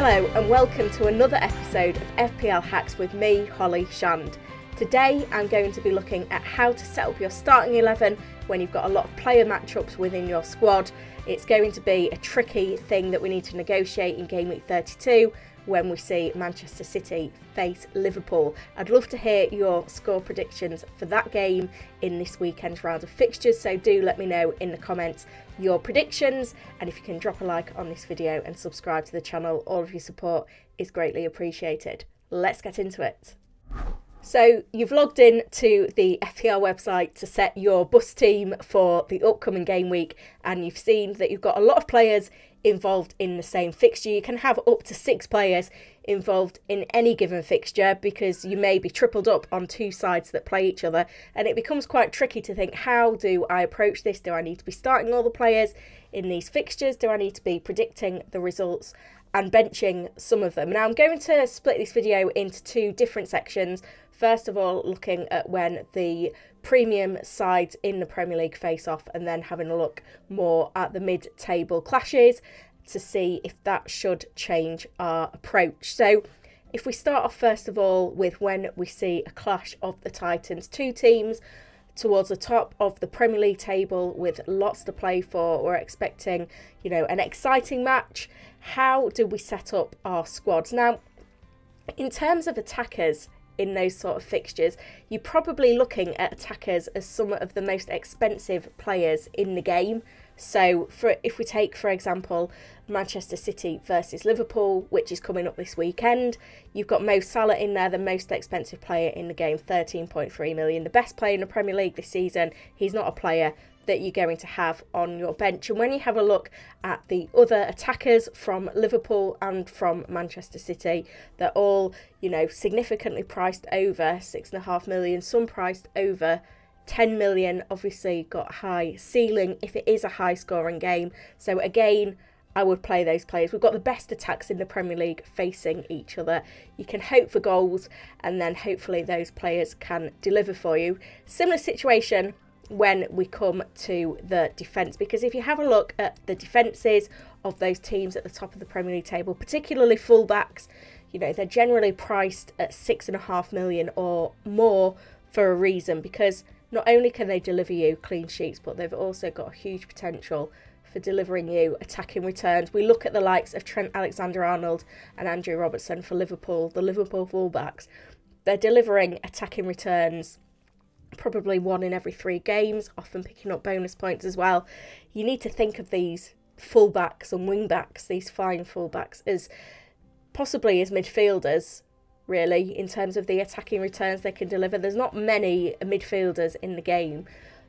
Hello and welcome to another episode of FPL Hacks with me, Holly Shand. Today I'm going to be looking at how to set up your starting 11 when you've got a lot of player matchups within your squad. It's going to be a tricky thing that we need to negotiate in Game Week 32 when we see Manchester City face Liverpool. I'd love to hear your score predictions for that game in this weekend's round of fixtures, so do let me know in the comments your predictions, and if you can drop a like on this video and subscribe to the channel, all of your support is greatly appreciated. Let's get into it. So you've logged in to the FPL website to set your bus team for the upcoming game week, and you've seen that you've got a lot of players involved in the same fixture. You can have up to 6 players involved in any given fixture because you may be tripled up on 2 sides that play each other, and it becomes quite tricky to think, how do I approach this? Do I need to be starting all the players in these fixtures? Do I need to be predicting the results and benching some of them? Now I'm going to split this video into 2 different sections. First of all, looking at when the premium sides in the Premier League face off, and then having a look more at the mid-table clashes to see if that should change our approach. So if we start off first of all with when we see a clash of the Titans, 2 teams towards the top of the Premier League table with lots to play for. We're expecting, an exciting match. How do we set up our squads? Now, in terms of attackers in those sort of fixtures, you're probably looking at attackers as some of the most expensive players in the game. So if we take, for example, Manchester City versus Liverpool, which is coming up this weekend, you've got Mo Salah in there, the most expensive player in the game, 13.3 million, the best player in the Premier League this season. He's not a player that you're going to have on your bench. And when you have a look at the other attackers from Liverpool and from Manchester City, they're all, significantly priced over 6.5 million, some priced over 10 million, obviously got a high ceiling if it is a high scoring game. So again, I would play those players. We've got the best attacks in the Premier League facing each other. You can hope for goals, and then hopefully those players can deliver for you. Similar situation when we come to the defence, because if you have a look at the defences of those teams at the top of the Premier League table, particularly fullbacks, they're generally priced at 6.5 million or more for a reason, because not only can they deliver you clean sheets, but they've also got a huge potential for delivering you attacking returns. We look at the likes of Trent Alexander-Arnold and Andrew Robertson for Liverpool, the Liverpool fullbacks. They're delivering attacking returns probably 1 in every 3 games, often picking up bonus points as well. You need to think of these fullbacks and wingbacks, these fine fullbacks, as possibly as midfielders, really, in terms of the attacking returns they can deliver. There's not many midfielders in the game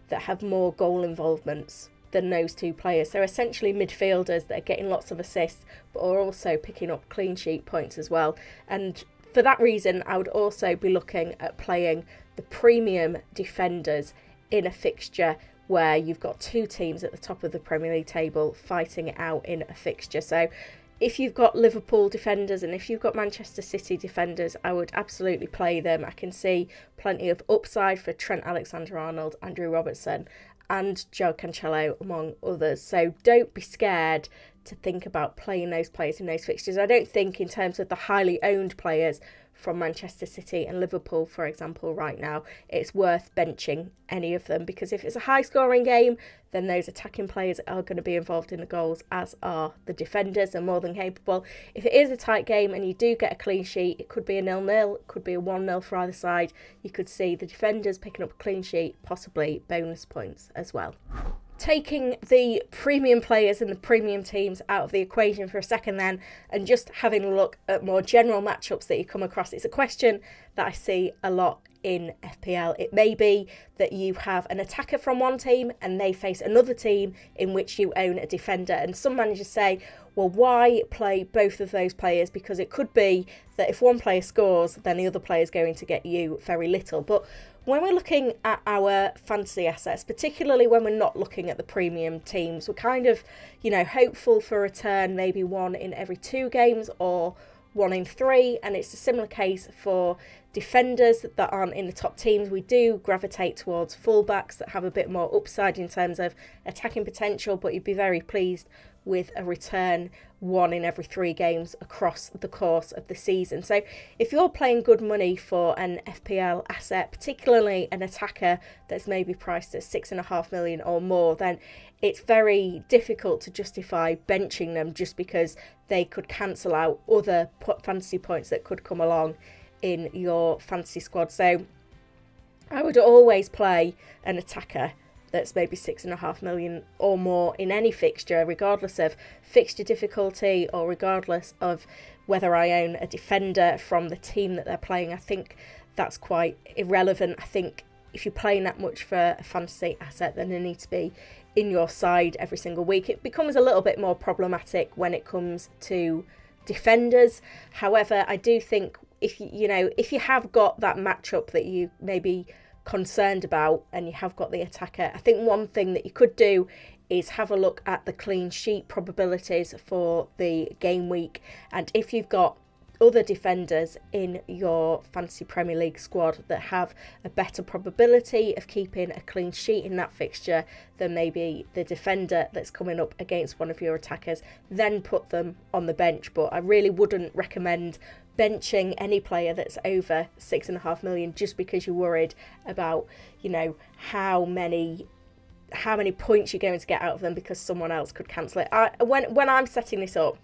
that have more goal involvements than those 2 players. So essentially midfielders that are getting lots of assists, but are also picking up clean sheet points as well. And for that reason, I would also be looking at playing the premium defenders in a fixture where you've got 2 teams at the top of the Premier League table fighting it out in a fixture. So if you've got Liverpool defenders and if you've got Manchester City defenders, I would absolutely play them. I can see plenty of upside for Trent Alexander-Arnold, Andrew Robertson and Joe Cancelo, among others. So don't be scared to think about playing those players in those fixtures. I don't think in terms of the highly owned players from Manchester City and Liverpool, for example, right now, it's worth benching any of them, because if it's a high scoring game, then those attacking players are going to be involved in the goals, as are the defenders, are more than capable. If it is a tight game and you do get a clean sheet, it could be a 0-0, it could be a 1-0 for either side. You could see the defenders picking up a clean sheet, possibly bonus points as well. Taking the premium players and the premium teams out of the equation for a second then, and just having a look at more general matchups that you come across. It's a question that I see a lot in FPL. It may be that you have an attacker from one team and they face another team in which you own a defender, and some managers say, well, why play both of those players? Because it could be that if one player scores, then the other player is going to get you very little. But when we're looking at our fantasy assets, particularly when we're not looking at the premium teams, we're kind of, hopeful for a return, maybe 1 in every 2 games or 1 in 3, and it's a similar case for defenders that aren't in the top teams. We do gravitate towards fullbacks that have a bit more upside in terms of attacking potential, but you'd be very pleased with a return 1 in every 3 games across the course of the season. So if you're playing good money for an FPL asset, particularly an attacker that's maybe priced at 6.5 million or more, then it's very difficult to justify benching them just because they could cancel out other fantasy points that could come along in your fantasy squad. So I would always play an attacker that's maybe 6.5 million or more in any fixture, regardless of fixture difficulty or regardless of whether I own a defender from the team that they're playing. I think that's quite irrelevant. I think if you're playing that much for a fantasy asset, then they need to be in your side every single week. It becomes a little bit more problematic when it comes to defenders. However, I do think if you have got that matchup that you maybe concerned about and you have got the attacker, I think one thing that you could do is have a look at the clean sheet probabilities for the game week, and if you've got other defenders in your fantasy Premier League squad that have a better probability of keeping a clean sheet in that fixture than maybe the defender that's coming up against one of your attackers, then put them on the bench. But I really wouldn't recommend benching any player that's over 6.5 million just because you're worried about, how many points you're going to get out of them because someone else could cancel it. When I'm setting this up,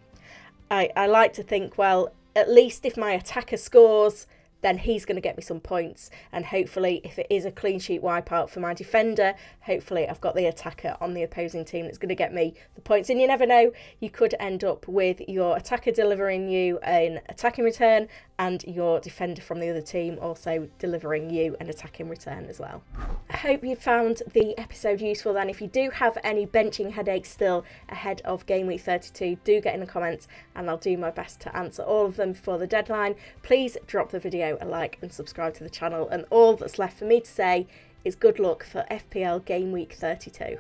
I like to think, well, at least if my attacker scores, then he's going to get me some points. And hopefully, if it is a clean sheet wipeout for my defender, hopefully I've got the attacker on the opposing team that's going to get me the points. And you never know, you could end up with your attacker delivering you an attacking return and your defender from the other team also delivering you an attacking return as well. I hope you found the episode useful then. If you do have any benching headaches still ahead of Game Week 32, do get in the comments and I'll do my best to answer all of them before the deadline. Please drop the video a like and subscribe to the channel, and all that's left for me to say is good luck for FPL Game Week 32.